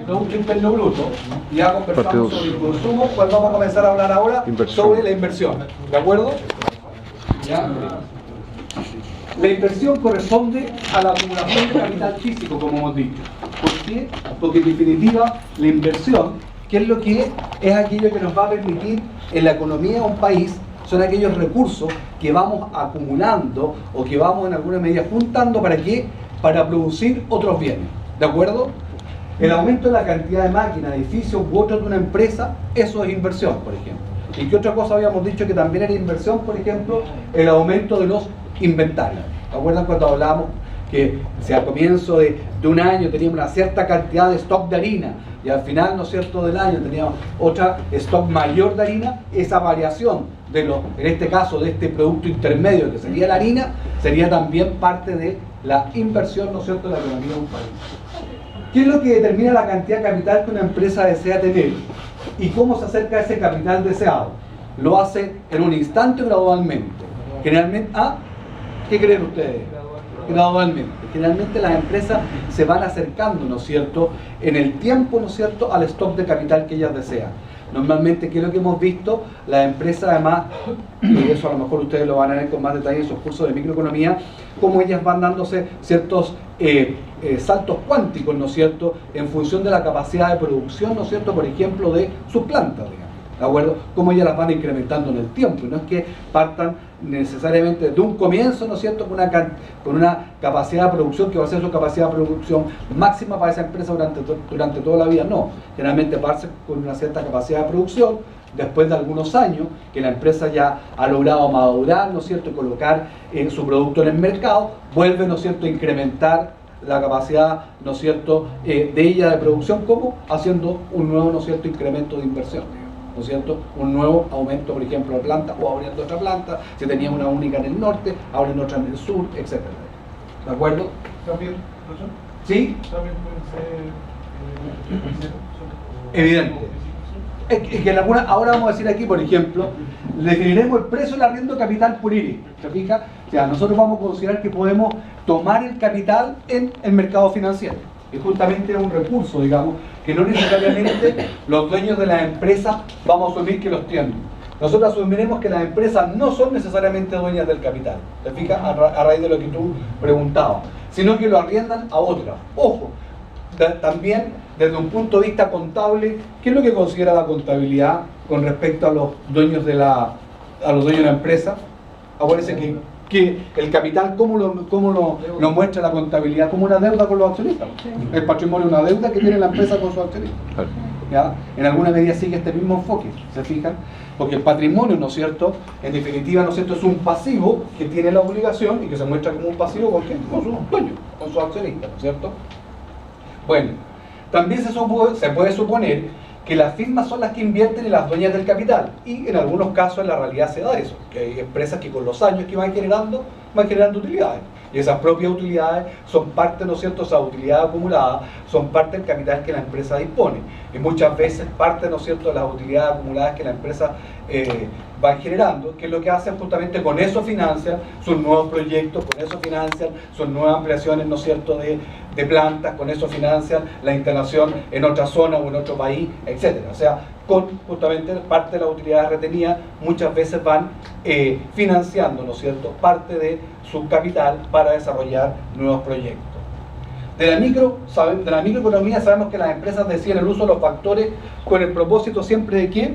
Producto Interno Bruto, y ya conversamos sobre el consumo, pues vamos a comenzar a hablar ahora sobre la inversión. ¿De acuerdo? ¿Ya? La inversión corresponde a la acumulación de capital físico, como hemos dicho. ¿Por qué? Porque en definitiva la inversión, ¿qué es lo que es aquello que nos va a permitir en la economía de un país? Son aquellos recursos que vamos acumulando o que vamos en alguna medida juntando, ¿para qué? Para producir otros bienes. ¿De acuerdo? El aumento de la cantidad de máquinas, edificios u otros de una empresa, eso es inversión, por ejemplo. ¿Y qué otra cosa habíamos dicho que también era inversión? Por ejemplo, el aumento de los inventarios. ¿Se acuerdan cuando hablábamos que si al comienzo de un año teníamos una cierta cantidad de stock de harina y al final, ¿no es cierto?, del año teníamos otra stock mayor de harina? Esa variación de en este caso de este producto intermedio que sería la harina, sería también parte de la inversión, ¿no es cierto?, de la economía de un país. ¿Qué es lo que determina la cantidad de capital que una empresa desea tener? ¿Y cómo se acerca a ese capital deseado? Lo hace en un instante o gradualmente. Generalmente, ¿qué creen ustedes? Gradualmente. Generalmente las empresas se van acercando, ¿no es cierto?, en el tiempo, ¿no es cierto?, al stock de capital que ellas desean. Normalmente, ¿qué es lo que hemos visto? Las empresas, además, y eso a lo mejor ustedes lo van a ver con más detalle en sus cursos de microeconomía, cómo ellas van dándose ciertos saltos cuánticos, ¿no es cierto?, en función de la capacidad de producción, ¿no es cierto?, por ejemplo, de sus plantas, digamos. ¿De acuerdo? Cómo ellas las van incrementando en el tiempo, y no es que partan necesariamente de un comienzo, ¿no es cierto?, con una capacidad de producción que va a ser su capacidad de producción máxima para esa empresa durante toda la vida. No, generalmente parte con una cierta capacidad de producción, después de algunos años que la empresa ya ha logrado madurar, ¿no es cierto?, y colocar su producto en el mercado, vuelve, ¿no es cierto?, a incrementar la capacidad, ¿no es cierto?, de ella de producción, como haciendo un nuevo, ¿no es cierto?, incremento de inversión, ¿no es cierto?, un nuevo aumento, por ejemplo, de planta, o abriendo otra planta, si tenía una única en el norte, abren otra en el sur, etc. ¿De acuerdo? ¿También, profesor? ¿Sí? También pueden ser Evidente. Es que en alguna, ahora vamos a decir aquí, por ejemplo, le definiremos el precio del arriendo capital por IRE. ¿Se fija? O sea, nosotros vamos a considerar que podemos tomar el capital en el mercado financiero. Es justamente un recurso, digamos, que no necesariamente los dueños de las empresas vamos a asumir que los tienen. Nosotros asumiremos que las empresas no son necesariamente dueñas del capital, ¿te fijas? A raíz de lo que tú preguntabas, sino que lo arriendan a otras. Ojo, también desde un punto de vista contable, ¿qué es lo que considera la contabilidad con respecto a los dueños de la empresa? Acuérdense que el capital, ¿cómo lo muestra la contabilidad? Como una deuda con los accionistas. El patrimonio es una deuda que tiene la empresa con sus accionistas. ¿Ya? En alguna medida sigue este mismo enfoque, ¿se fijan? Porque el patrimonio, ¿no es cierto?, en definitiva, ¿no es cierto?, es un pasivo que tiene la obligación y que se muestra como un pasivo con sus dueños, con sus accionistas, ¿no es cierto? Bueno, también se puede suponer que las firmas son las que invierten en las dueñas del capital, y en algunos casos en la realidad se da eso, que hay empresas que con los años que van generando utilidades, y esas propias utilidades son parte, ¿no es cierto?, esas utilidades acumuladas son parte del capital que la empresa dispone, y muchas veces parte, ¿no es cierto?, de las utilidades acumuladas que la empresa van generando, que es lo que hacen justamente con eso financian sus nuevos proyectos, con eso financian sus nuevas ampliaciones, ¿no es cierto?, de plantas, con eso financian la instalación en otra zona o en otro país, etcétera. O sea, con justamente parte de las utilidades retenidas, muchas veces van financiando, ¿no es cierto?, parte de su capital para desarrollar nuevos proyectos. De la microeconomía sabemos que las empresas deciden el uso de los factores con el propósito siempre de ¿qué?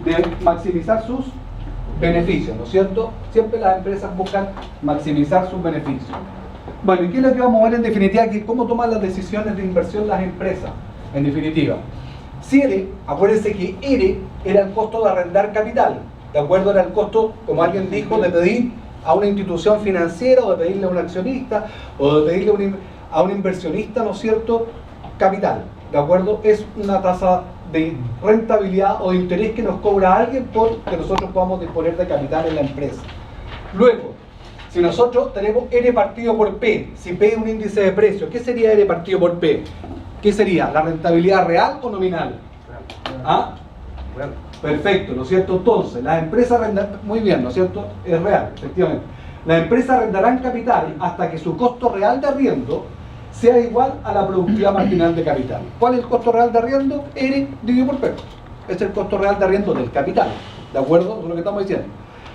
De maximizar sus beneficios, ¿no es cierto? Siempre las empresas buscan maximizar sus beneficios. Bueno, ¿y qué es lo que vamos a ver en definitiva? Que cómo toman las decisiones de inversión las empresas, en definitiva. Si ERE, acuérdense que ERE era el costo de arrendar capital, ¿de acuerdo? Era el costo, como alguien dijo, de pedir a una institución financiera, o de pedirle a un accionista, o de pedirle a un inversionista, ¿no es cierto?, capital, ¿de acuerdo? Es una tasa de rentabilidad o de interés que nos cobra alguien por que nosotros podamos disponer de capital en la empresa. Luego, si nosotros tenemos R partido por P, si P es un índice de precios, ¿qué sería R partido por P? ¿Qué sería? ¿La rentabilidad real o nominal? ¿Ah? Perfecto, ¿no es cierto? Entonces, las empresas arrendarán, muy bien, ¿no es cierto? Es real, efectivamente. Las empresas arrendarán capital hasta que su costo real de arriendo sea igual a la productividad marginal de capital. ¿Cuál es el costo real de arriendo? R dividido por P. Es el costo real de arriendo del capital. ¿De acuerdo? Eso es lo que estamos diciendo.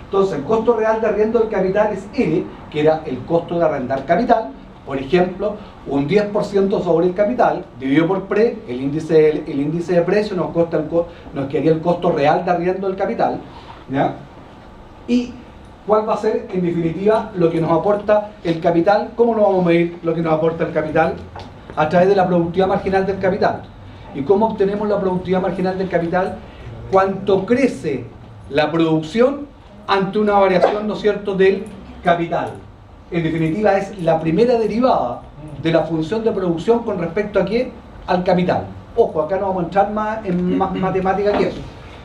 Entonces, el costo real de arriendo del capital es R, que era el costo de arrendar capital. Por ejemplo, un 10% sobre el capital, dividido por PRE, el índice de precio nos quedaría el costo real de arriendo del capital. ¿Ya? Y ¿cuál va a ser, en definitiva, lo que nos aporta el capital? ¿Cómo lo vamos a medir lo que nos aporta el capital? A través de la productividad marginal del capital. ¿Y cómo obtenemos la productividad marginal del capital? Cuanto crece la producción ante una variación, ¿no es cierto?, del capital. En definitiva, es la primera derivada de la función de producción con respecto a qué? Al capital. Ojo, acá no vamos a entrar más en más matemática que eso,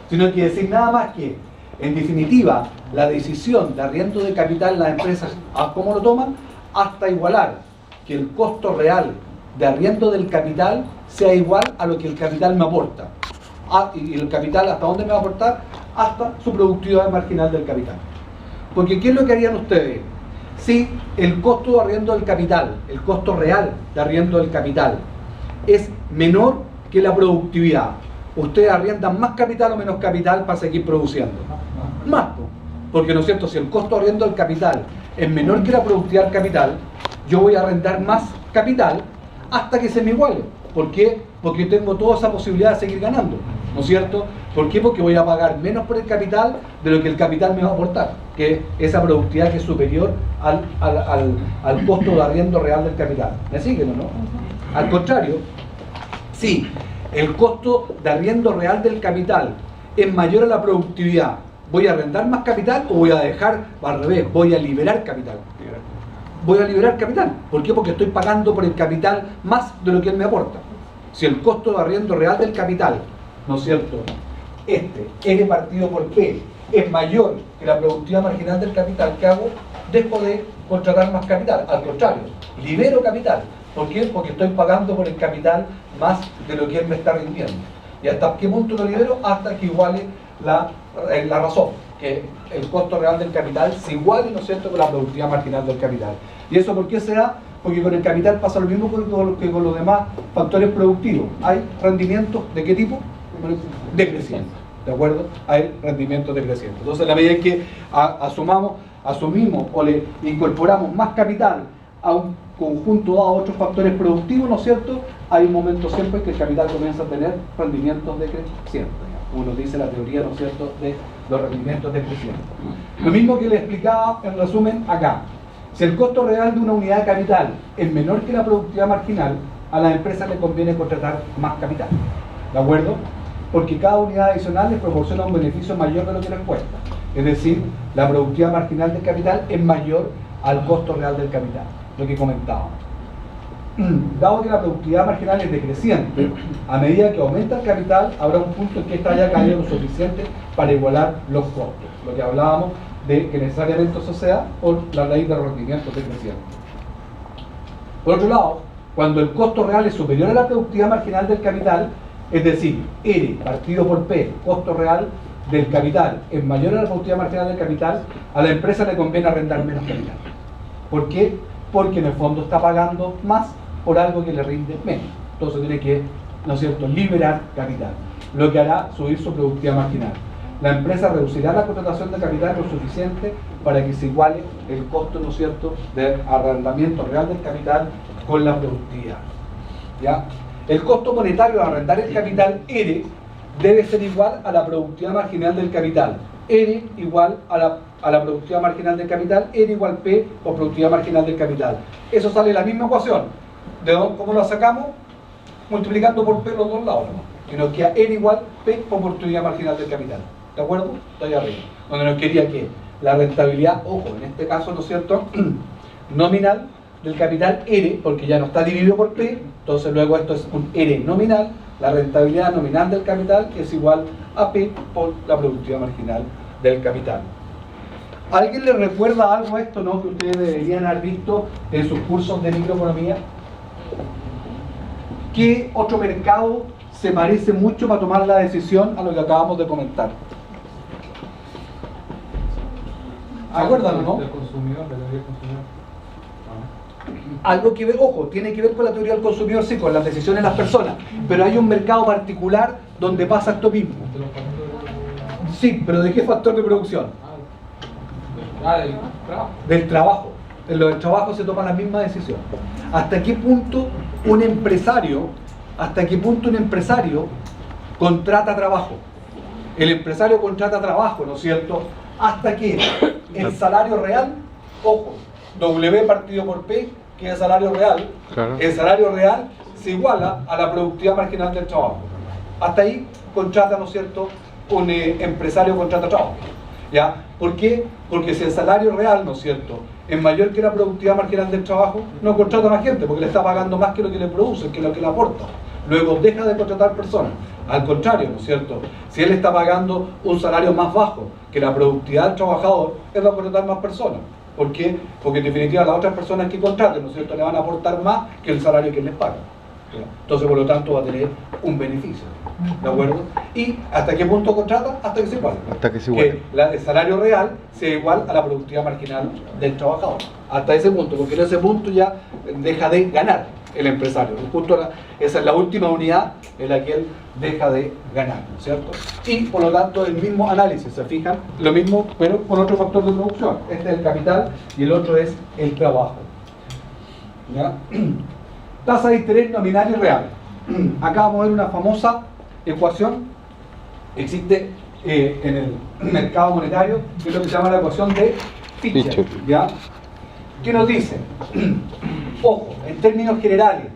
sino que decir nada más que, en definitiva, la decisión de arriendo de capital las empresas, ¿cómo lo toman? Hasta igualar que el costo real de arriendo del capital sea igual a lo que el capital me aporta. Y el capital, ¿hasta dónde me va a aportar? Hasta su productividad marginal del capital. Porque ¿qué es lo que harían ustedes? Si el costo de arriendo del capital, el costo real de arriendo del capital, es menor que la productividad, ¿ustedes arriendan más capital o menos capital para seguir produciendo? Más, porque ¿no es cierto? Si el costo de arriendo del capital es menor que la productividad del capital, yo voy a arrendar más capital hasta que se me iguale. ¿Por qué? Porque tengo toda esa posibilidad de seguir ganando, ¿no es cierto? ¿Por qué? Porque voy a pagar menos por el capital de lo que el capital me va a aportar, que esa productividad que es superior al costo de arriendo real del capital. ¿Me siguen o no? Al contrario, si el costo de arriendo real del capital es mayor a la productividad, ¿voy a arrendar más capital o voy a dejar al revés? Voy a liberar capital. Voy a liberar capital. ¿Por qué? Porque estoy pagando por el capital más de lo que él me aporta. Si el costo de arriendo real del capital, ¿no es cierto?, N partido por P es mayor que la productividad marginal del capital, ¿qué hago? Dejo de contratar más capital. Al contrario, libero capital. ¿Por qué? Porque estoy pagando por el capital más de lo que él me está rindiendo. ¿Y hasta qué punto lo libero? Hasta que iguale la razón, que el costo real del capital se iguale, ¿no es cierto?, con la productividad marginal del capital. ¿Y eso por qué se da? Porque con el capital pasa lo mismo que con los demás factores productivos. Hay rendimientos ¿de qué tipo? Decrecientes. ¿De acuerdo? Hay rendimientos decrecientes. Entonces, a la medida que asumimos o le incorporamos más capital a un conjunto dado a otros factores productivos, ¿no es cierto?, hay un momento siempre que el capital comienza a tener rendimientos decrecientes. Uno dice la teoría, ¿no es cierto?, de los rendimientos decrecientes. Lo mismo que le explicaba en resumen acá. Si el costo real de una unidad de capital es menor que la productividad marginal, a la empresa le conviene contratar más capital. ¿De acuerdo? Porque cada unidad adicional les proporciona un beneficio mayor de lo que les cuesta. Es decir, la productividad marginal del capital es mayor al costo real del capital, lo que comentábamos. Dado que la productividad marginal es decreciente, a medida que aumenta el capital, habrá un punto en que esta haya caído lo suficiente para igualar los costos. Lo que hablábamos de que necesariamente eso sea por la ley de los rendimientos decrecientes. Por otro lado, cuando el costo real es superior a la productividad marginal del capital, es decir, R partido por P, costo real del capital, es mayor a la productividad marginal del capital, a la empresa le conviene arrendar menos capital. ¿Por qué? Porque en el fondo está pagando más por algo que le rinde menos. Entonces tiene que, ¿no es cierto?, liberar capital, lo que hará subir su productividad marginal. La empresa reducirá la contratación de capital lo suficiente para que se iguale el costo, ¿no es cierto?, de arrendamiento real del capital con la productividad. ¿Ya? El costo monetario de arrendar el capital R debe ser igual a la productividad marginal del capital. R igual a la productividad marginal del capital, R igual P por productividad marginal del capital. Eso sale la misma ecuación. ¿Cómo lo sacamos? Multiplicando por P los dos lados, ¿no? Y nos queda R igual P por productividad marginal del capital. ¿De acuerdo? Está ahí arriba. Donde nos quería que la rentabilidad, ojo, en este caso, ¿no es cierto?, nominal del capital R, porque ya no está dividido por P, entonces luego esto es un R nominal, la rentabilidad nominal del capital es igual a P por la productividad marginal del capital. ¿A alguien le recuerda algo esto, no, que ustedes deberían haber visto en sus cursos de microeconomía? ¿Qué otro mercado se parece mucho para tomar la decisión a lo que acabamos de comentar? ¿Acuerdan o no? Del consumidor, de la vida del consumidor. algo que ve, ojo, tiene que ver con la teoría del consumidor, sí, con las decisiones de las personas, pero hay un mercado particular donde pasa esto mismo. Sí, pero ¿de qué factor de producción? Del trabajo. Del trabajo. En lo del trabajo se toman las mismas decisiones. ¿Hasta qué punto un empresario contrata trabajo? El empresario contrata trabajo, ¿no es cierto? Hasta que el salario real, ojo, W partido por P, que es el salario real, Claro. el salario real se iguala a la productividad marginal del trabajo. Hasta ahí contrata, ¿no es cierto?, un empresario contrata trabajo. ¿Ya? ¿Por qué? Porque si el salario real, ¿no es cierto?, es mayor que la productividad marginal del trabajo, no contrata más gente porque le está pagando más que lo que le produce, que lo que le aporta. Luego deja de contratar personas. Al contrario, ¿no es cierto? Si él está pagando un salario más bajo que la productividad del trabajador, él va a contratar más personas. ¿Por qué? Porque en definitiva las otras personas que contraten, ¿no es cierto?, le van a aportar más que el salario que él les paga. Entonces, por lo tanto, va a tener un beneficio. ¿De acuerdo? ¿Y hasta qué punto contrata? Hasta que se iguale. Hasta que se iguale. Que el salario real sea igual a la productividad marginal del trabajador. Hasta ese punto, porque en ese punto ya deja de ganar el empresario. Esa es la última unidad en la que él deja de ganar, ¿no es cierto? Y por lo tanto, el mismo análisis, ¿se fijan? Lo mismo, pero con otro factor de producción. Este es el capital y el otro es el trabajo. ¿Ya? Tasa de interés nominal y real. Acá vamos a ver una famosa ecuación. Existe en el mercado monetario, que es lo que se llama la ecuación de Fischer. ¿Ya? ¿Qué nos dice? Ojo, en términos generales,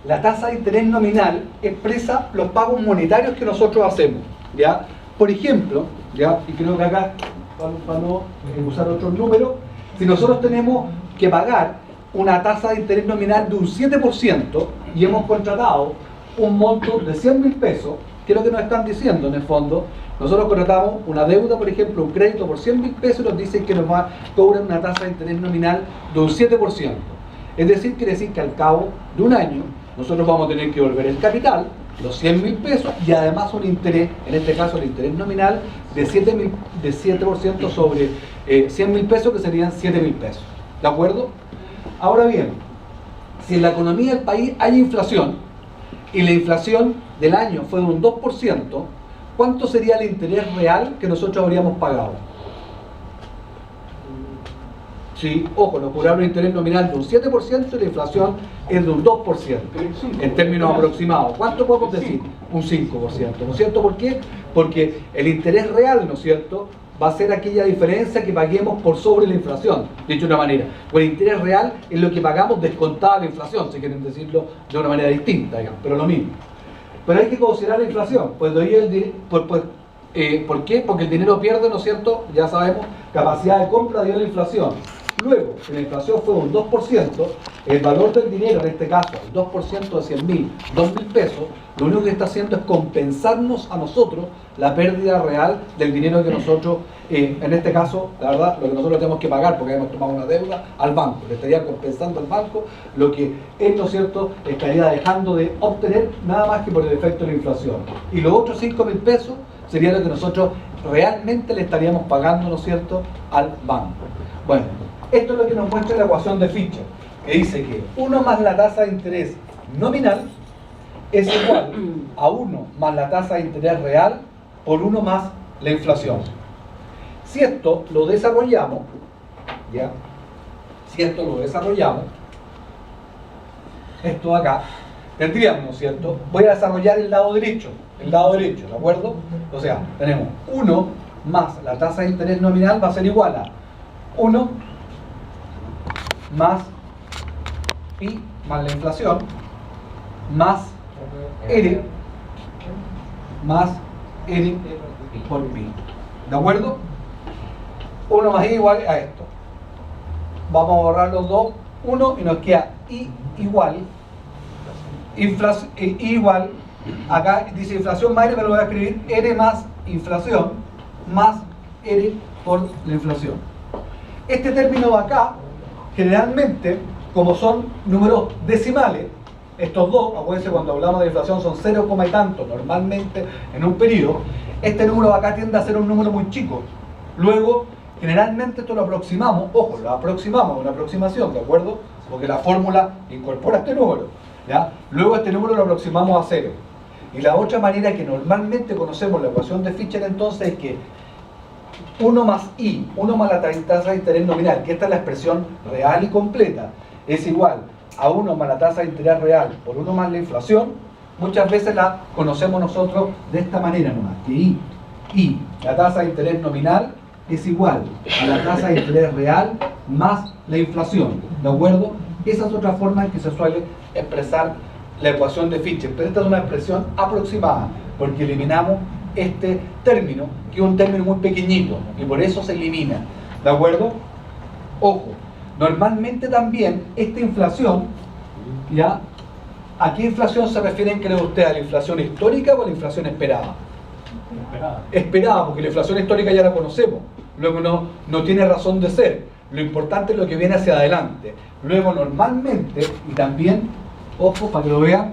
la tasa de interés nominal expresa los pagos monetarios que nosotros hacemos. ¿Ya? Por ejemplo, ¿ya? Y creo que acá, para no usar otros números, si nosotros tenemos que pagar una tasa de interés nominal de un 7% y hemos contratado un monto de 100.000 pesos, que es lo que nos están diciendo en el fondo. Nosotros contratamos una deuda, por ejemplo, un crédito por 100.000 pesos y nos dicen que nos va a cobrar una tasa de interés nominal de un 7%. Es decir, quiere decir que al cabo de un año nosotros vamos a tener que devolver el capital, los 100.000 pesos y además un interés, en este caso el interés nominal, de 7% sobre 100.000 pesos, que serían 7.000 pesos. ¿De acuerdo? Ahora bien, si en la economía del país hay inflación y la inflación del año fue de un 2%, ¿cuánto sería el interés real que nosotros habríamos pagado? Sí, ojo, nos cobraron un interés nominal de un 7% y la inflación es de un 2%, en términos aproximados. ¿Cuánto podemos decir? Un 5%, ¿no es cierto? ¿Por qué? Porque el interés real, ¿no es cierto?, va a ser aquella diferencia que paguemos por sobre la inflación, dicho de una manera. Pues el interés real es lo que pagamos descontada la inflación, si quieren decirlo de una manera distinta, digamos, pero lo mismo. Pero hay que considerar la inflación, pues de ahí ¿por qué? Porque el dinero pierde, ¿no es cierto?, ya sabemos, capacidad de compra debido a la inflación. Luego, si la inflación fue un 2%, el valor del dinero, en este caso, el 2% de 100.000, 2.000 pesos, lo único que está haciendo es compensarnos a nosotros la pérdida real del dinero que nosotros, en este caso, la verdad, lo que nosotros tenemos que pagar, porque hemos tomado una deuda al banco, le estaría compensando al banco lo que él, ¿no es cierto?, estaría dejando de obtener nada más que por el efecto de la inflación. Y los otros 5.000 pesos sería lo que nosotros realmente le estaríamos pagando, ¿no es cierto?, al banco. Bueno, esto es lo que nos muestra la ecuación de Fischer, que dice que 1 más la tasa de interés nominal es igual a 1 más la tasa de interés real por 1 más la inflación. Si esto lo desarrollamos, ¿ya? Si esto lo desarrollamos, esto de acá, tendríamos, ¿no es cierto? Voy a desarrollar el lado derecho, ¿de acuerdo? O sea, tenemos 1 más la tasa de interés nominal va a ser igual a 1 más pi más la inflación más R más R por pi. ¿De acuerdo? 1 más I igual a esto. Vamos a borrar los dos 1 y nos queda I igual I igual, acá dice inflación más R, pero lo voy a escribir R más inflación más R por la inflación. Este término de acá, generalmente, como son números decimales, estos dos, acuérdense, cuando hablamos de inflación son 0, y tanto normalmente en un periodo, este número de acá tiende a ser un número muy chico. Luego, generalmente esto lo aproximamos, ojo, lo aproximamos, una aproximación, ¿de acuerdo? porque la fórmula incorpora este número, ¿ya? Luego este número lo aproximamos a 0. Y la otra manera que normalmente conocemos la ecuación de Fischer entonces es que 1 más I, 1 más la tasa de interés nominal, que esta es la expresión real y completa, es igual a 1 más la tasa de interés real por 1 más la inflación. Muchas veces la conocemos nosotros de esta manera nomás, que I, la tasa de interés nominal, es igual a la tasa de interés real más la inflación, ¿de acuerdo? Esa es otra forma en que se suele expresar la ecuación de Fischer, pero esta es una expresión aproximada, porque eliminamos este término, que es un término muy pequeñito, y por eso se elimina, ¿de acuerdo? Ojo, normalmente también esta inflación, ¿ya? ¿A qué inflación se refieren, cree usted? ¿A la inflación histórica o a la inflación esperada? Esperada, porque la inflación histórica ya la conocemos, luego no tiene razón de ser, lo importante es lo que viene hacia adelante. Luego normalmente, y también, ojo para que lo vean,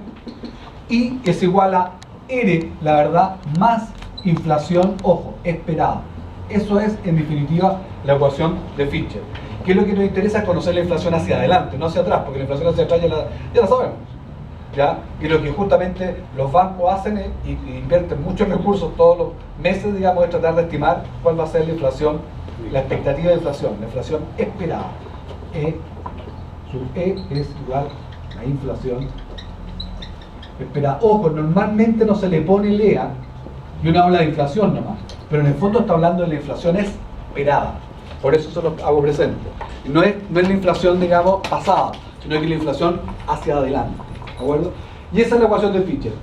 I es igual a R, la verdad, más inflación, ojo, esperada. Eso es, en definitiva, la ecuación de Fischer. ¿Qué es lo que nos interesa? Es conocer la inflación hacia adelante, no hacia atrás, porque la inflación hacia atrás ya la sabemos, ¿ya? Y lo que justamente los bancos hacen es y invierten muchos recursos todos los meses, digamos, de tratar de estimar cuál va a ser la inflación, la expectativa de inflación, la inflación esperada. Su E es igual a inflación esperada. Ojo, normalmente no se le pone LEA y uno habla de inflación nomás, pero en el fondo está hablando de la inflación esperada. Por eso se lo hago presente. No es la inflación, digamos, pasada, sino que es la inflación hacia adelante. ¿De acuerdo? Y esa es la ecuación de Fischer.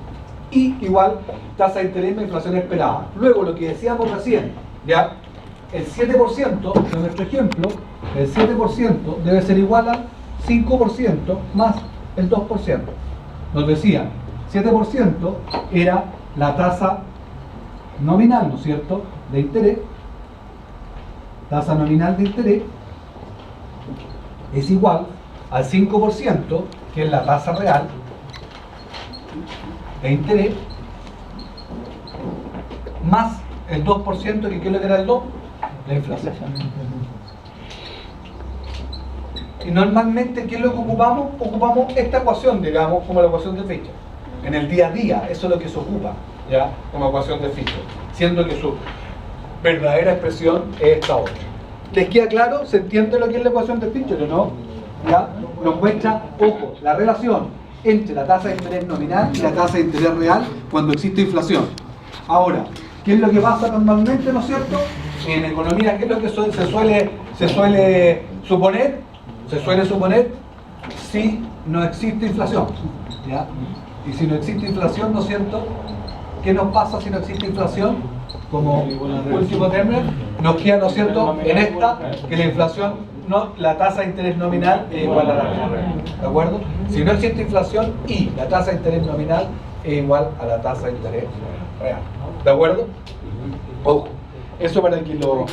I igual tasa de interés más inflación esperada. Luego, lo que decíamos recién, ¿ya? El 7% de nuestro ejemplo, el 7% debe ser igual al 5% más el 2%. Nos decía, 7% era la tasa nominal, ¿no es cierto?, de interés. Tasa nominal de interés es igual al 5%, que es la tasa real de interés, más el 2%, que ¿qué es lo que era el 2%? La inflación. Y normalmente, ¿qué es lo que ocupamos? Ocupamos esta ecuación, digamos, como la ecuación de Fischer. En el día a día, eso es lo que se ocupa, ¿ya? Como ecuación de Fischer, siendo que su verdadera expresión es esta otra. ¿Les queda claro? ¿Se entiende lo que es la ecuación de Fischer o no? ¿Ya? Nos muestra, ojo, la relación entre la tasa de interés nominal y la tasa de interés real cuando existe inflación. Ahora, ¿qué es lo que pasa normalmente, no es cierto? En economía, ¿qué es lo que se suele suponer? Se suele suponer si no existe inflación, ¿ya? Y si no existe inflación, ¿no es cierto? ¿Qué nos pasa si no existe inflación? Como último término, nos queda, ¿no es cierto?, en esta, que la inflación, la tasa de interés nominal es igual a la real, ¿de acuerdo? Si no existe inflación y la tasa de interés nominal es igual a la tasa de interés real, ¿de acuerdo? Ojo, eso para que lo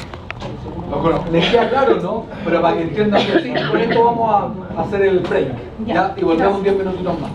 conozcan. Les queda claro, ¿no? Pero para que entiendan que sí, con esto vamos a hacer el break, ¿ya? Y volvemos 10 minutitos más.